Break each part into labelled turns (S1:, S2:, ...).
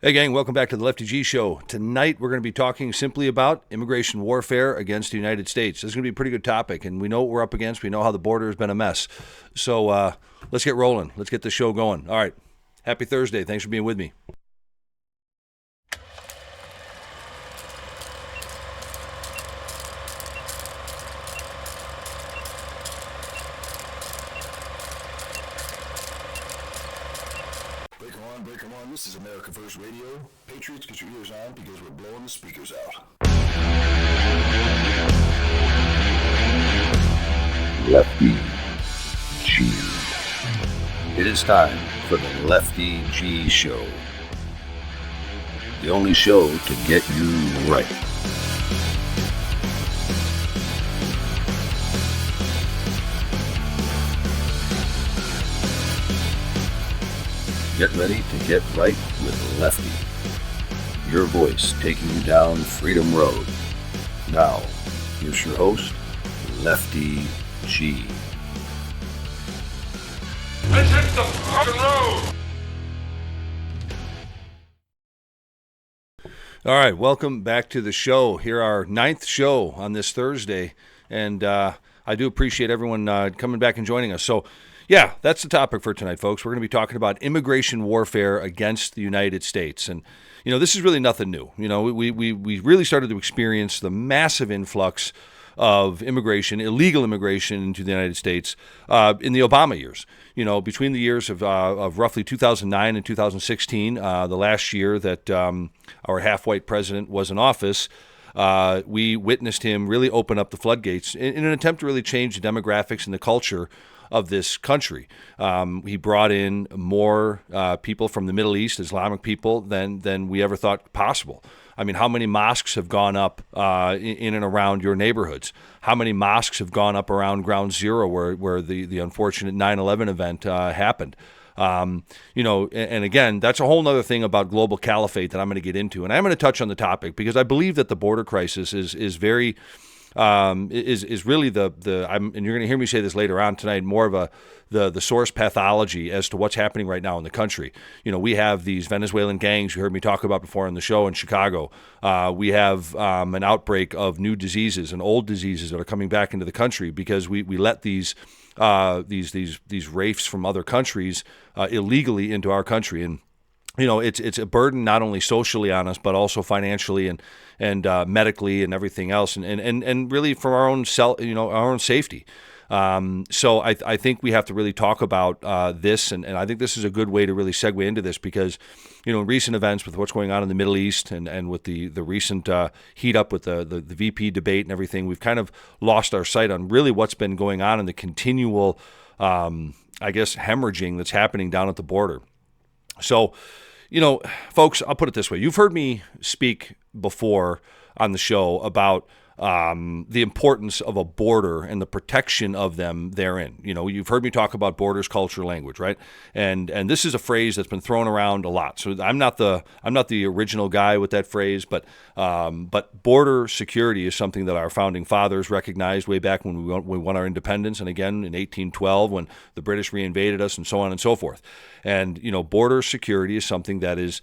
S1: Hey gang, welcome back to the Lefty G Show. Tonight we're going to be talking simply about immigration warfare against the United States. This is going to be a pretty good topic, and we know what we're up against. We know how the border has been a mess. So let's get rolling. Let's get the show going. All right. Happy Thursday. Thanks for being with me.
S2: Break 'em on. This is America First Radio. Patriots, get your ears on because we're blowing the speakers out.
S3: Lefty G. It is time for the Lefty G Show. The only show to get you right. Get ready to get right with Lefty. Your voice taking you down Freedom Road. Now, here's your host, Lefty G.
S4: Let's hit the fucking road!
S1: All right, welcome back to the show. Here, our 9th show on this Thursday, and I do appreciate everyone coming back and joining us. So, yeah, that's the topic for tonight, folks. We're going to be talking about immigration warfare against the United States. And, you know, this is really nothing new. You know, we really started to experience the massive influx of immigration, illegal immigration into the United States in the Obama years. You know, between the years of roughly 2009 and 2016, the last year that our half-white president was in office, we witnessed him really open up the floodgates in an attempt to really change the demographics and the culture of this country. He brought in more people from the Middle East, Islamic people, than we ever thought possible. I mean, how many mosques have gone up in and around your neighborhoods? How many mosques have gone up around Ground Zero where the unfortunate 9/11 event happened? You know, and again, that's a whole other thing about global caliphate that I'm going to get into. And I'm going to touch on the topic because I believe that the border crisis is very... is really and you're going to hear me say this later on tonight, more of the source pathology as to what's happening right now in the country. You know, we have these Venezuelan gangs you heard me talk about before on the show in Chicago. We have an outbreak of new diseases and old diseases that are coming back into the country because we let these wraiths from other countries illegally into our country. And you know, it's a burden not only socially on us, but also financially and medically and everything else, and really for our own our own safety. So I think we have to really talk about this, and I think this is a good way to really segue into this because, you know, in recent events with what's going on in the Middle East and with the recent heat up with the VP debate and everything, we've kind of lost our sight on really what's been going on and the continual, hemorrhaging that's happening down at the border. So, you know, folks, I'll put it this way. You've heard me speak before on the show about the importance of a border and the protection of them therein. You know, you've heard me talk about borders, culture, language, right? And this is a phrase that's been thrown around a lot. So I'm not the original guy with that phrase, but border security is something that our founding fathers recognized way back when we won our independence, and again in 1812 when the British reinvaded us, and so on and so forth. And you know, border security is something that is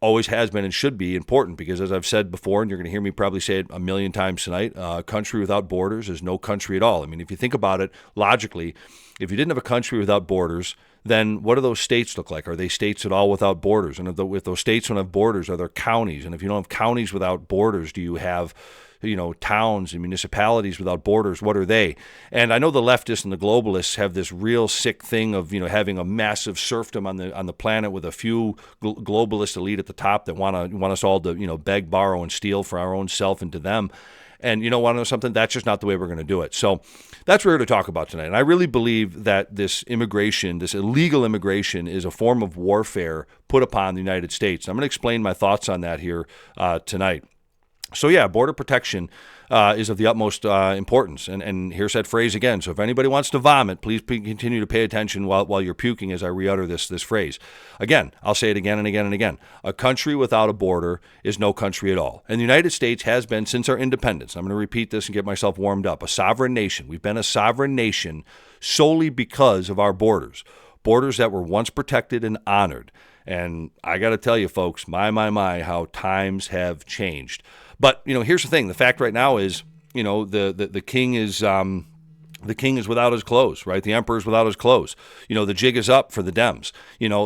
S1: always has been and should be important because, as I've said before, and you're going to hear me probably say it a million times tonight, a country without borders is no country at all. I mean, if you think about it logically, if you didn't have a country without borders, then what do those states look like? Are they states at all without borders? And if those states don't have borders, are there counties? And if you don't have counties without borders, do you have towns and municipalities without borders? What are they? And I know the leftists and the globalists have this real sick thing of having a massive serfdom on the planet with a few globalist elite at the top that want us all to beg, borrow, and steal for our own self and to them. And want to know something? That's just not the way we're going to do it. So that's what we're here to talk about tonight. And I really believe that this immigration, this illegal immigration, is a form of warfare put upon the United States. I'm going to explain my thoughts on that here tonight. So yeah, border protection is of the utmost importance. And here's that phrase again. So if anybody wants to vomit, please continue to pay attention while you're puking as I re-utter this phrase. Again, I'll say it again and again and again. A country without a border is no country at all. And the United States has been since our independence. I'm going to repeat this and get myself warmed up. A sovereign nation. We've been a sovereign nation solely because of our borders. Borders that were once protected and honored. And I got to tell you, folks, my, how times have changed. But, here's the thing. The fact right now is, the king is... the king is without his clothes, right? The emperor is without his clothes. The jig is up for the Dems.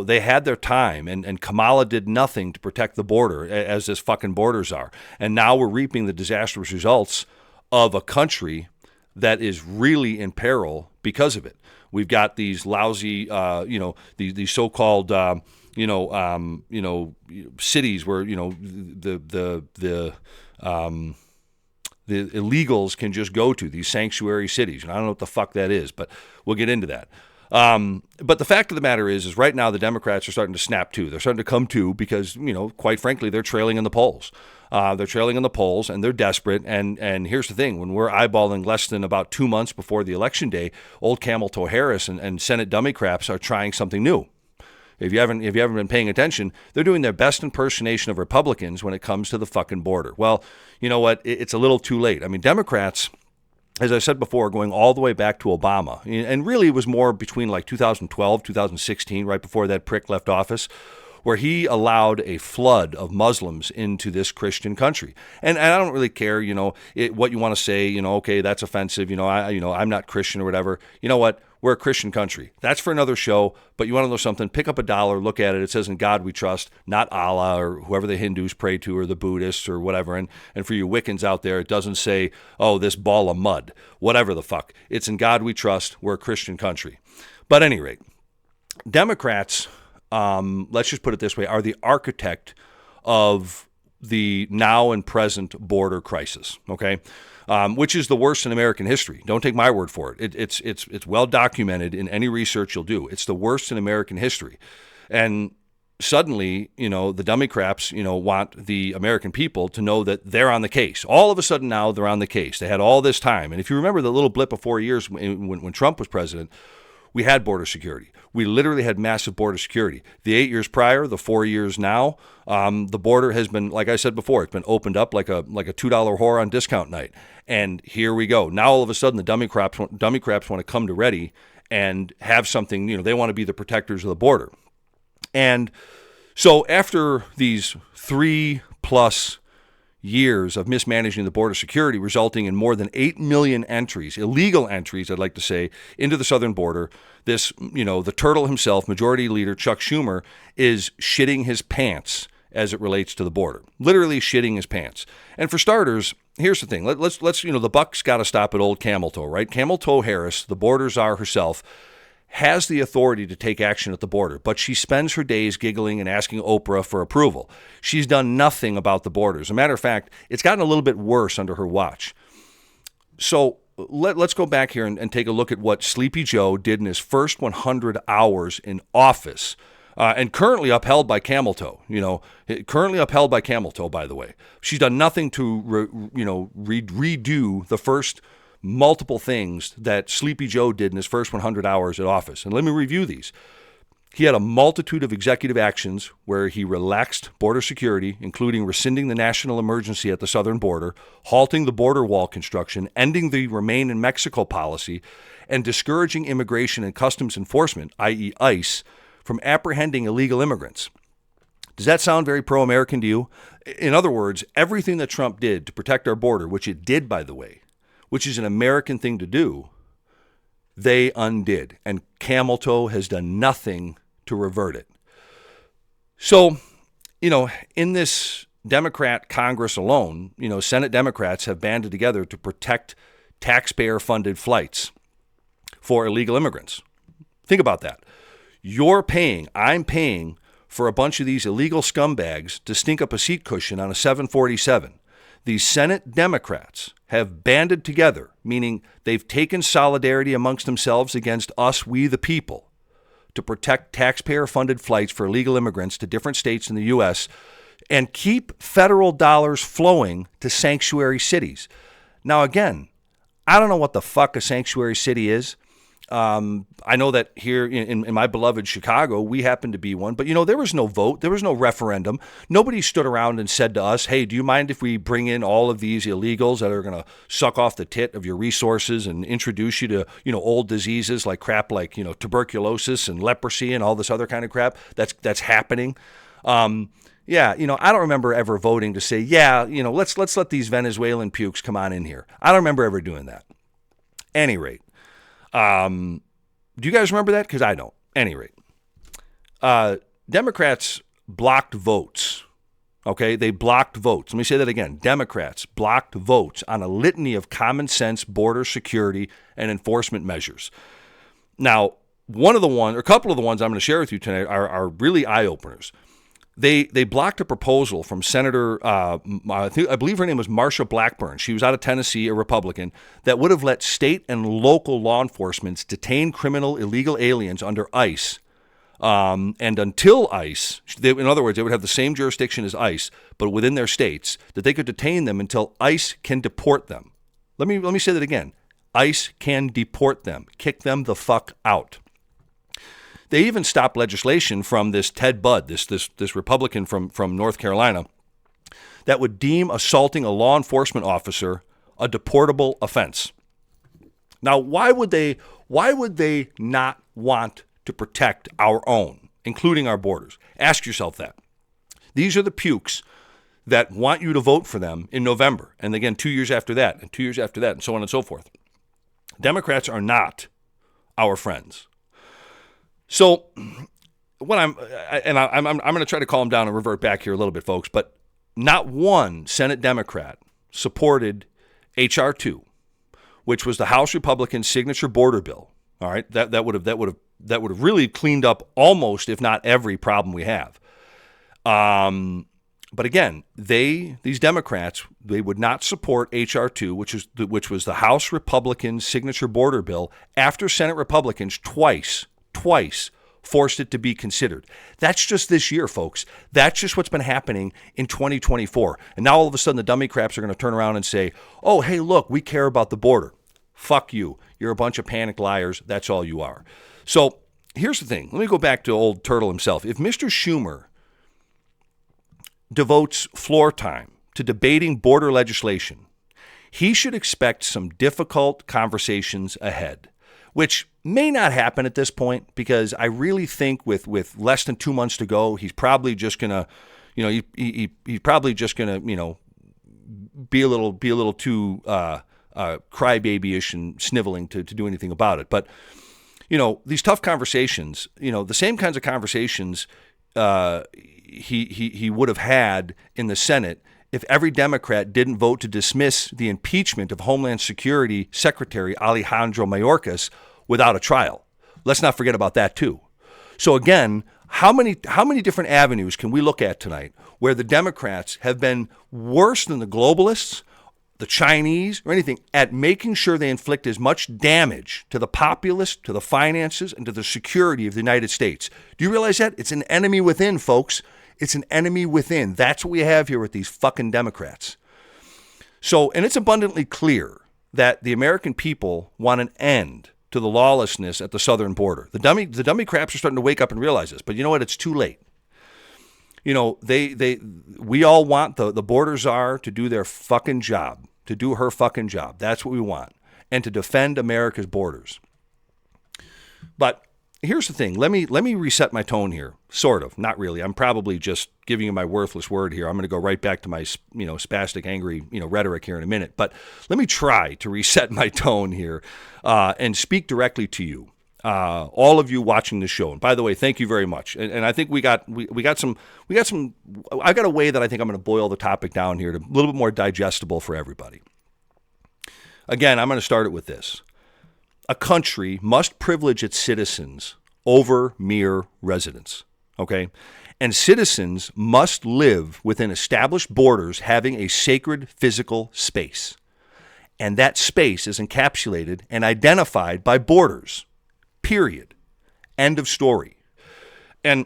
S1: They had their time, and Kamala did nothing to protect the border, as this fucking borders are. And now we're reaping the disastrous results of a country that is really in peril because of it. We've got these lousy, these so-called, cities where, the illegals can just go to, these sanctuary cities. And I don't know what the fuck that is, but we'll get into that. But the fact of the matter is right now the Democrats are starting to snap to. They're starting to come to because, quite frankly, they're trailing in the polls. They're trailing in the polls, and they're desperate. And here's the thing. When we're eyeballing less than about 2 months before the election day, old Camel Toe Harris and Senate dummy craps are trying something new. If you haven't been paying attention, they're doing their best impersonation of Republicans when it comes to the fucking border. Well, you know what? It's a little too late. I mean, Democrats, as I said before, going all the way back to Obama, and really it was more between like 2012, 2016, right before that prick left office, where he allowed a flood of Muslims into this Christian country. And I don't really care, what you want to say, okay, that's offensive, I'm not Christian or whatever. You know what? We're a Christian country. That's for another show, but you want to know something? Pick up $1, look at it. It says, "In God we trust," not Allah or whoever the Hindus pray to or the Buddhists or whatever. And for you Wiccans out there, it doesn't say, "Oh, this ball of mud," whatever the fuck. It's "In God we trust." We're a Christian country. But at any rate, Democrats, let's just put it this way, are the architect of the now and present border crisis, okay? Which is the worst in American history. Don't take my word for it. It's well documented in any research you'll do. It's the worst in American history. And suddenly, the dummy craps, want the American people to know that they're on the case. All of a sudden now they're on the case. They had all this time. And if you remember the little blip of 4 years when Trump was president, we had border security. We literally had massive border security. The 8 years prior, the 4 years now, the border has been, like I said before, it's been opened up like a $2 whore on discount night. And here we go. Now all of a sudden the dummy craps want to come to ready and have something, they want to be the protectors of the border. And so after these 3+ years of mismanaging the border security, resulting in more than 8 million entries, illegal entries, I'd like to say, into the southern border, this, the turtle himself, Majority Leader Chuck Schumer, is shitting his pants as it relates to the border. Literally shitting his pants. And for starters, here's the thing. Let's the buck's got to stop at old Camel Toe, right? Camel Toe Harris, the border czar herself, has the authority to take action at the border, but she spends her days giggling and asking Oprah for approval. She's done nothing about the border. As a matter of fact, it's gotten a little bit worse under her watch. So let's go back here and take a look at what Sleepy Joe did in his first 100 hours in office, and currently upheld by Camel Toe. Currently upheld by Camel Toe, by the way. She's done nothing to redo the first multiple things that Sleepy Joe did in his first 100 hours at office. And let me review these. He had a multitude of executive actions where he relaxed border security, including rescinding the national emergency at the southern border, halting the border wall construction, ending the Remain in Mexico policy, and discouraging immigration and customs enforcement, i.e. ICE, from apprehending illegal immigrants. Does that sound very pro-American to you? In other words, everything that Trump did to protect our border, which it did, by the way, which is an American thing to do, they undid. And Camel Toe has done nothing to revert it. So, in this Democrat Congress alone, Senate Democrats have banded together to protect taxpayer-funded flights for illegal immigrants. Think about that. I'm paying for a bunch of these illegal scumbags to stink up a seat cushion on a 747. These Senate Democrats have banded together, meaning they've taken solidarity amongst themselves against us, we the people, to protect taxpayer-funded flights for illegal immigrants to different states in the U.S. and keep federal dollars flowing to sanctuary cities. Now, again, I don't know what the fuck a sanctuary city is. I know that here in my beloved Chicago, we happen to be one, but there was no vote. There was no referendum. Nobody stood around and said to us, hey, do you mind if we bring in all of these illegals that are going to suck off the tit of your resources and introduce you to, old diseases like crap, like, tuberculosis and leprosy and all this other kind of crap that's happening. Yeah, I don't remember ever voting to say, let's let these Venezuelan pukes come on in here. I don't remember ever doing that. Any rate. Do you guys remember that? Because I don't. Any rate, Democrats blocked votes. Okay, they blocked votes. Let me say that again. Democrats blocked votes on a litany of common sense border security and enforcement measures. Now, a couple of the ones I'm going to share with you tonight are really eye openers. They blocked a proposal from Senator, I believe her name was Marsha Blackburn. She was out of Tennessee, a Republican, that would have let state and local law enforcement detain criminal illegal aliens under ICE. And until ICE, in other words, they would have the same jurisdiction as ICE, but within their states, that they could detain them until ICE can deport them. Let me say that again. ICE can deport them, kick them the fuck out. They even stopped legislation from this Ted Budd, this Republican from North Carolina, that would deem assaulting a law enforcement officer a deportable offense. Now, why would they not want to protect our own, including our borders? Ask yourself that. These are the pukes that want you to vote for them in November, and again 2 years after that, and 2 years after that, and so on and so forth. Democrats are not our friends. So, when I'm going to try to calm down and revert back here a little bit, folks. But not one Senate Democrat supported H.R. 2, which was the House Republican signature border bill. All right, that would have really cleaned up almost, if not every problem we have. But again, these Democrats, they would not support H.R. 2, which was the House Republican signature border bill, after Senate Republicans twice forced it to be considered. That's just this year, folks. That's just what's been happening in 2024. And now all of a sudden the dummy craps are going to turn around and say, oh, hey, look, we care about the border. Fuck you. You're a bunch of panicked liars. That's all you are. So here's the thing. Let me go back to old Turtle himself. If Mr. Schumer devotes floor time to debating border legislation, he should expect some difficult conversations ahead, which may not happen at this point, because I really think with less than 2 months to go, he's probably just gonna, he's probably just gonna, be a little too crybaby-ish and sniveling to do anything about it. But these tough conversations, the same kinds of conversations he would have had in the Senate if every Democrat didn't vote to dismiss the impeachment of Homeland Security Secretary Alejandro Mayorkas without a trial. Let's not forget about that too. So again, how many different avenues can we look at tonight where the Democrats have been worse than the globalists, the Chinese, or anything at making sure they inflict as much damage to the populace, to the finances, and to the security of the United States? Do you realize that? It's an enemy within, folks. It's an enemy within. That's what we have here with these fucking Democrats. So, and it's abundantly clear that the American people want an end to the lawlessness at the southern border. The dummy craps are starting to wake up and realize this, but you know what? It's too late. We all want the border czar to do their fucking job, to do her fucking job. That's what we want, and to defend America's borders. But here's the thing. Let me reset my tone here. Sort of, not really. I'm probably just giving you my worthless word here. I'm going to go right back to my spastic, angry rhetoric here in a minute. But let me try to reset my tone here and speak directly to you, all of you watching the show. And by the way, thank you very much. And I think we got some. I got a way that I think I'm going to boil the topic down here to a little bit more digestible for everybody. Again, I'm going to start it with this. A country must privilege its citizens over mere residents, okay? And citizens must live within established borders having a sacred physical space. And that space is encapsulated and identified by borders, period. End of story. And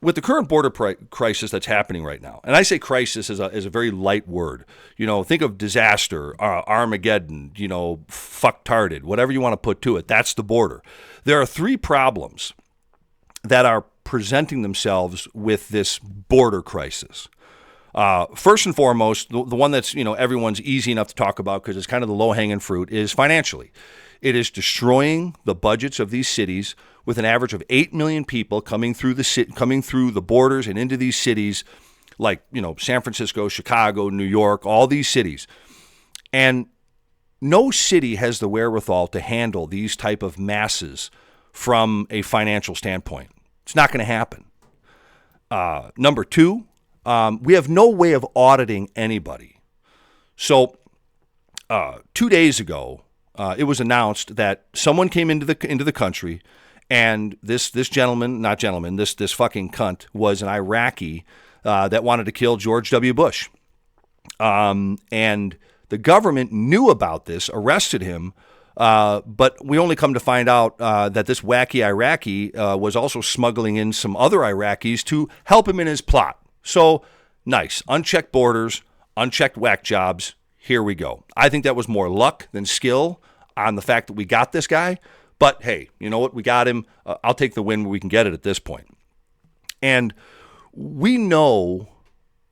S1: with the current border crisis that's happening right now, and I say crisis is a very light word. Think of disaster, Armageddon, fucktarded, whatever you want to put to it. That's the border. There are three problems that are presenting themselves with this border crisis. First and foremost, the one that's everyone's easy enough to talk about because it's kind of the low-hanging fruit is financially. It is destroying the budgets of these cities with an average of 8 million people coming through the borders and into these cities like, San Francisco, Chicago, New York, all these cities. And no city has the wherewithal to handle these type of masses from a financial standpoint. It's not going to happen. Number two, we have no way of auditing anybody. So 2 days ago, it was announced that someone came into the country, and this fucking cunt was an Iraqi that wanted to kill George W. Bush. And the government knew about this, arrested him, but we only come to find out that this wacky Iraqi was also smuggling in some other Iraqis to help him in his plot. So, nice. Unchecked borders, unchecked whack jobs. Here we go. I think that was more luck than skill on the fact that we got this guy. But, hey, you know what? We got him. I'll take the win where we can get it at this point. And we know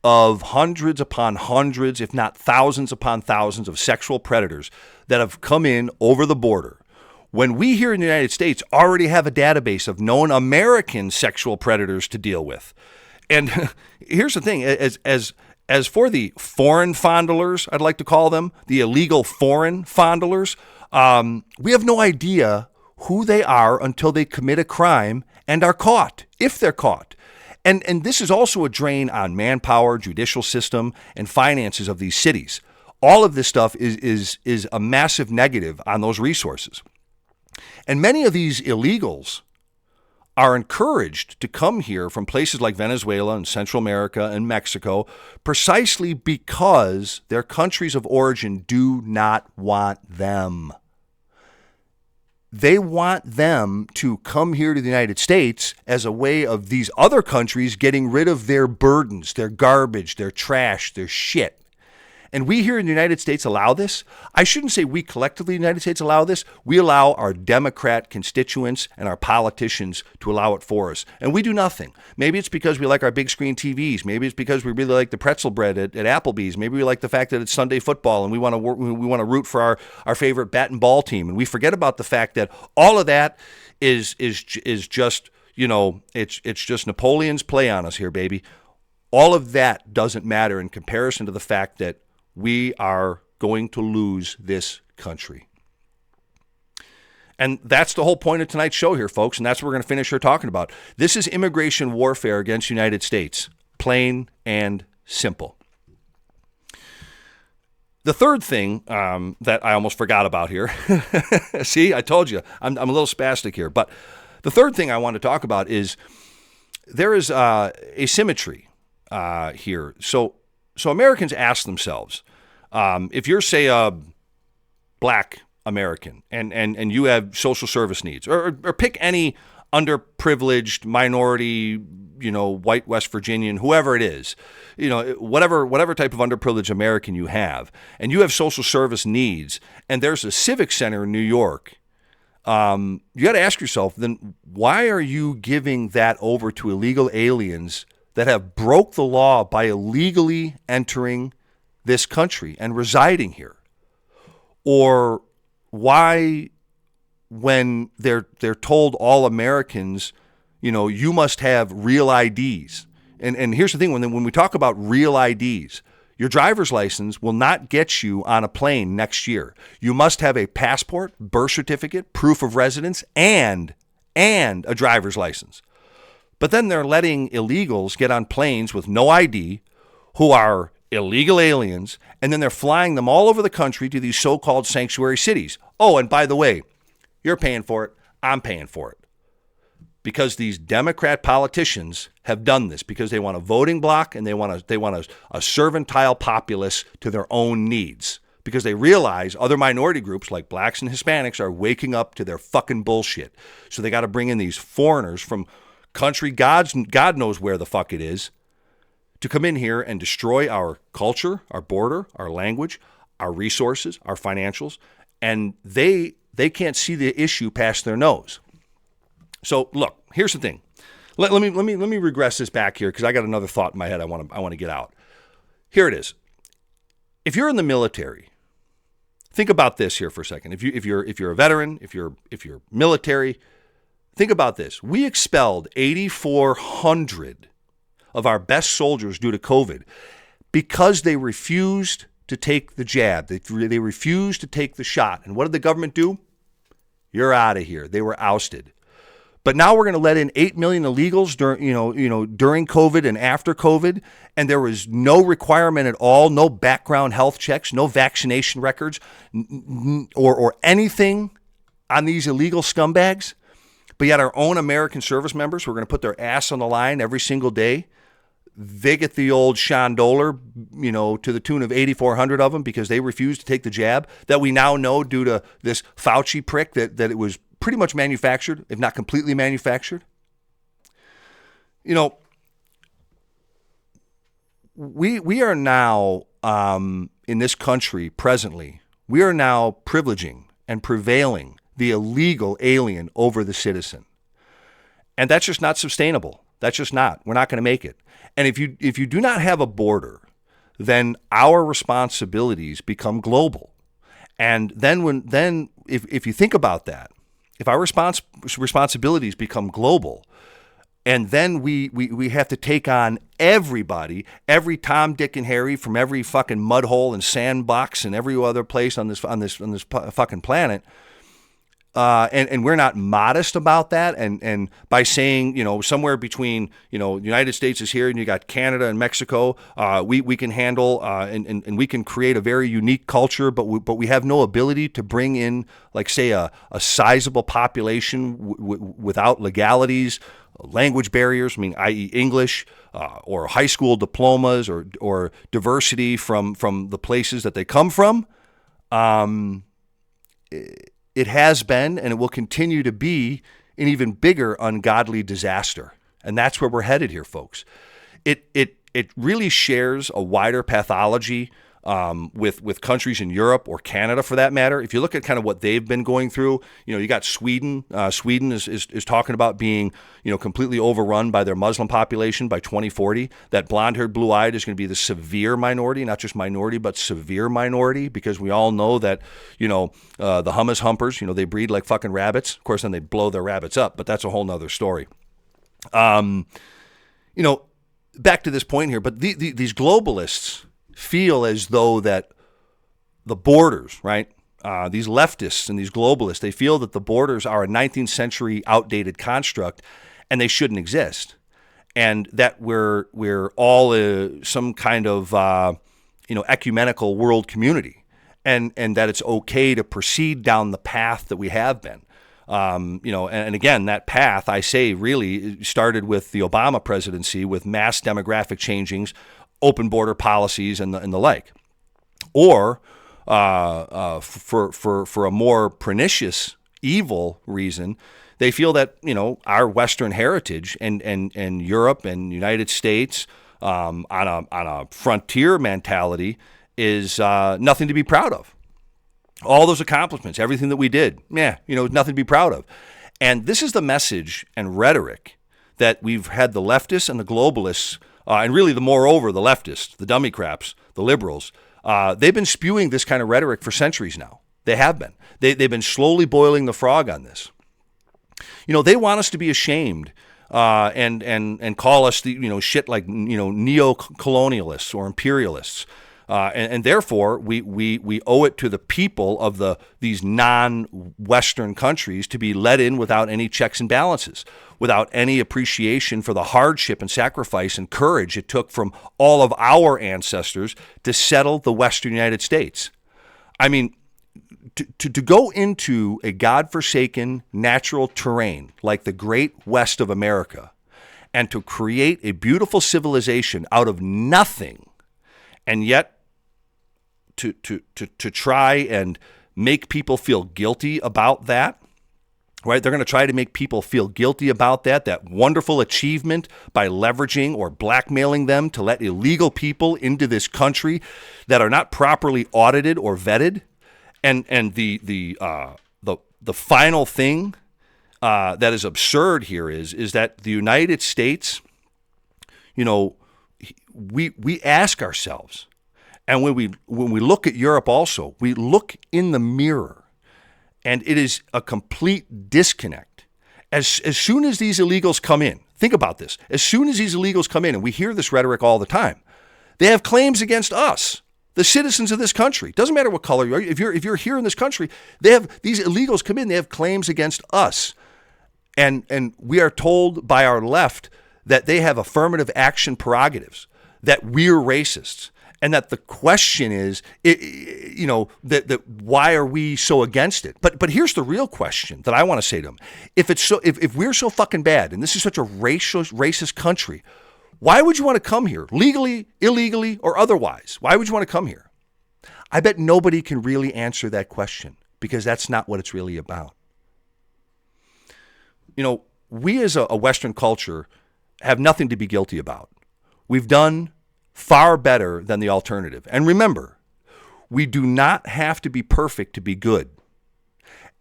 S1: of hundreds upon hundreds, if not thousands upon thousands of sexual predators that have come in over the border. When we here in the United States already have a database of known American sexual predators to deal with. And here's the thing, as for the foreign fondlers, I'd like to call them, the illegal foreign fondlers, we have no idea who they are until they commit a crime and are caught, if they're caught. And this is also a drain on manpower, judicial system, and finances of these cities. All of this stuff is a massive negative on those resources. And many of these illegals are encouraged to come here from places like Venezuela and Central America and Mexico precisely because their countries of origin do not want them. They want them to come here to the United States as a way of these other countries getting rid of their burdens, their garbage, their trash, their shit. And we here in the United States allow this. I shouldn't say we collectively in the United States allow this. We allow our Democrat constituents and our politicians to allow it for us. And we do nothing. Maybe it's because we like our big screen TVs. Maybe it's because we really like the pretzel bread at Applebee's. Maybe we like the fact that it's Sunday football and we want to root for our favorite bat and ball team. And we forget about the fact that all of that is just, it's just Napoleon's play on us here, baby. All of that doesn't matter in comparison to the fact that we are going to lose this country. And that's the whole point of tonight's show here, folks, and that's what we're going to finish here talking about. This is immigration warfare against the United States, plain and simple. The third thing that I almost forgot about here, see, I told you, I'm a little spastic here, but the third thing I want to talk about is there is asymmetry here. So Americans ask themselves, if you're, say, a black American and you have social service needs, or pick any underprivileged minority, white West Virginian, whoever it is, whatever type of underprivileged American you have, and you have social service needs, and there's a civic center in New York, you got to ask yourself, then why are you giving that over to illegal aliens that have broke the law by illegally entering this country and residing here? Or why, when they're told all Americans, you must have real IDs. And here's the thing, when we talk about real IDs, your driver's license will not get you on a plane next year. You must have a passport, birth certificate, proof of residence, and a driver's license. But then they're letting illegals get on planes with no ID who are illegal aliens, and then they're flying them all over the country to these so-called sanctuary cities. Oh, and by the way, you're paying for it, I'm paying for it. Because these Democrat politicians have done this, because they want a voting bloc and they want a servile populace to their own needs. Because they realize other minority groups like blacks and Hispanics are waking up to their fucking bullshit. So they got to bring in these foreigners from country, God knows where the fuck it is, to come in here and destroy our culture, our border, our language, our resources, our financials, and they can't see the issue past their nose. So look, here's the thing. Let me regress this back here because I got another thought in my head I want to get out. Here it is. If you're in the military, think about this here for a second. If you're a veteran, if you're military, think about this. We expelled 8,400 of our best soldiers due to COVID because they refused to take the jab. They refused to take the shot. And what did the government do? You're out of here. They were ousted. But now we're going to let in 8 million illegals during COVID and after COVID, and there was no requirement at all, no background health checks, no vaccination records, or anything on these illegal scumbags. But yet our own American service members who are going to put their ass on the line every single day, they get the old Shondoler, to the tune of 8,400 of them because they refused to take the jab that we now know due to this Fauci prick that it was pretty much manufactured, if not completely manufactured. We are now, in this country presently, we are now privileging and prevailing the illegal alien over the citizen. And that's just not sustainable. That's just not. We're not going to make it. And if you do not have a border, then our responsibilities become global. And then if you think about that, if our responsibilities become global, and then we have to take on everybody, every Tom, Dick, and Harry from every fucking mud hole and sandbox and every other place on this fucking planet, and we're not modest about that, and by saying somewhere between the United States is here and you got Canada and Mexico, we can handle and we can create a very unique culture, but we have no ability to bring in, like, say, a sizable population without legalities, language barriers, i.e. English, or high school diplomas, or diversity from the places that they come from. It has been, and it will continue to be, an even bigger ungodly disaster. And that's where we're headed here, folks. It really shares a wider pathology with countries in Europe or Canada, for that matter. If you look at kind of what they've been going through, you got Sweden. Sweden is talking about being completely overrun by their Muslim population by 2040. That blonde-haired, blue-eyed is going to be the severe minority, not just minority, but severe minority, because we all know that the hummus humpers, they breed like fucking rabbits. Of course, then they blow their rabbits up, but that's a whole nother story. Back to this point here, but these globalists feel as though that the borders, right? These leftists and these globalists, they feel that the borders are a 19th century outdated construct and they shouldn't exist. And that we're all some kind of ecumenical world community, and that it's okay to proceed down the path that we have been. And again, that path, I say, really started with the Obama presidency, with mass demographic changings, open border policies, and the like. Or for a more pernicious, evil reason, they feel that our Western heritage and Europe and United States on a frontier mentality is nothing to be proud of. All those accomplishments, everything that we did, nothing to be proud of. And this is the message and rhetoric that we've had the leftists and the globalists, and really the leftists, the dummy craps, the liberals, they've been spewing this kind of rhetoric for centuries now. They have been. They've been slowly boiling the frog on this. They want us to be ashamed and call us shit like neo-colonialists or imperialists. And therefore, we owe it to the people of these non-Western countries to be let in without any checks and balances, without any appreciation for the hardship and sacrifice and courage it took from all of our ancestors to settle the Western United States. I mean, to go into a godforsaken natural terrain like the great West of America and to create a beautiful civilization out of nothing, and yet to try and make people feel guilty about that right? They're going to try to make people feel guilty about that wonderful achievement by leveraging or blackmailing them to let illegal people into this country that are not properly audited or vetted. And the final thing that is absurd here is that the United States, we ask ourselves, and when we look at Europe also, we look in the mirror, and it is a complete disconnect. As soon as these illegals come in, think about this. As soon as these illegals come in, and we hear this rhetoric all the time, they have claims against us, the citizens of this country. Doesn't matter what color you are. If you're here in this country, these illegals come in. They have claims against us, and we are told by our left that they have affirmative action prerogatives, that we're racists, and that the question is, that why are we so against it? But here's the real question that I want to say to them: if we're so fucking bad, and this is such a racist country, why would you want to come here, legally, illegally, or otherwise? Why would you want to come here? I bet nobody can really answer that question, because that's not what it's really about. We as a Western culture have nothing to be guilty about. We've done far better than the alternative. And remember, we do not have to be perfect to be good.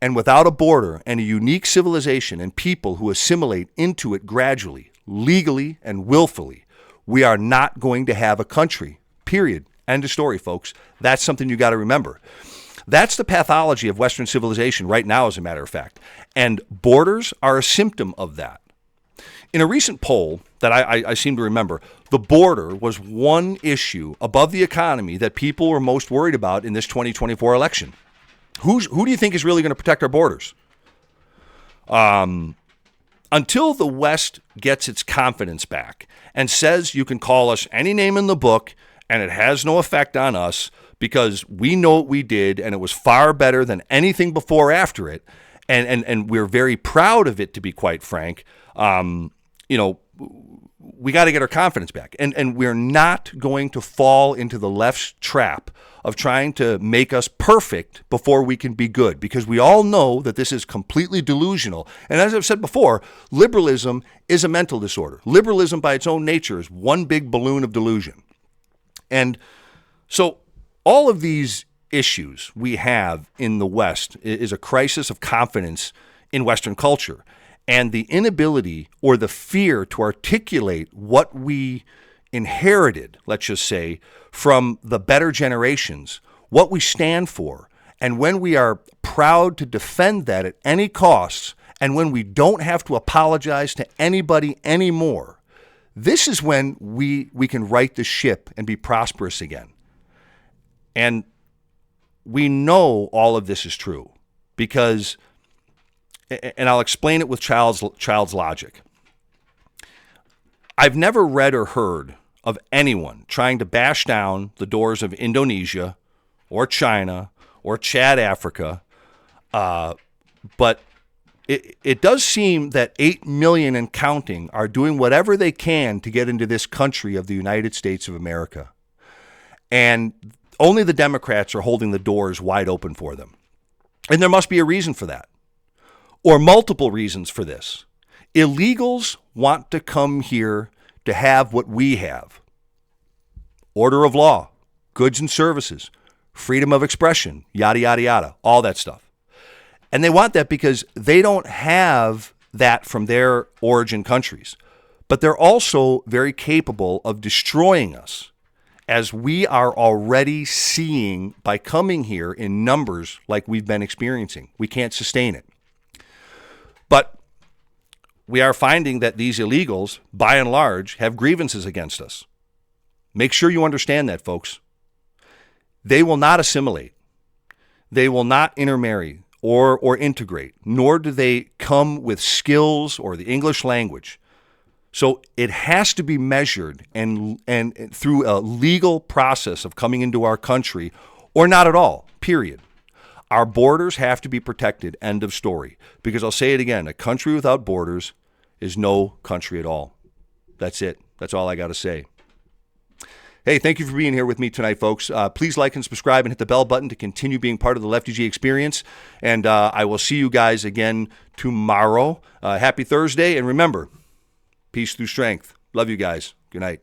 S1: And without a border and a unique civilization and people who assimilate into it gradually, legally and willfully, we are not going to have a country. Period. End of story, folks. That's something you got to remember. That's the pathology of Western civilization right now, as a matter of fact. And borders are a symptom of that. In a recent poll that I seem to remember, the border was one issue above the economy that people were most worried about in this 2024 election. Who do you think is really going to protect our borders? Until the West gets its confidence back and says you can call us any name in the book and it has no effect on us because we know what we did and it was far better than anything before or after it, and we're very proud of it, to be quite frank, we got to get our confidence back. And we're not going to fall into the left's trap of trying to make us perfect before we can be good, because we all know that this is completely delusional. And as I've said before, liberalism is a mental disorder. Liberalism by its own nature is one big balloon of delusion. And so all of these issues we have in the West is a crisis of confidence in Western culture. And the inability or the fear to articulate what we inherited, let's just say, from the better generations, what we stand for, and when we are proud to defend that at any cost, and when we don't have to apologize to anybody anymore, this is when we can right the ship and be prosperous again. And we know all of this is true because, and I'll explain it with child's logic. I've never read or heard of anyone trying to bash down the doors of Indonesia or China or Chad, Africa, but it does seem that 8 million and counting are doing whatever they can to get into this country of the United States of America. And only the Democrats are holding the doors wide open for them. And there must be a reason for that, or multiple reasons for this. Illegals want to come here to have what we have: order of law, goods and services, freedom of expression, yada, yada, yada, all that stuff. And they want that because they don't have that from their origin countries. But they're also very capable of destroying us, as we are already seeing by coming here in numbers like we've been experiencing. We can't sustain it. But we are finding that these illegals, by and large, have grievances against us. Make sure you understand that, folks. They will not assimilate. They will not intermarry or integrate, nor do they come with skills or the English language. So it has to be measured and through a legal process of coming into our country, or not at all, period. Our borders have to be protected, end of story. Because I'll say it again, a country without borders is no country at all. That's it. That's all I got to say. Hey, thank you for being here with me tonight, folks. Please like and subscribe and hit the bell button to continue being part of the Lefty G experience. And I will see you guys again tomorrow. Happy Thursday. And remember, peace through strength. Love you guys. Good night.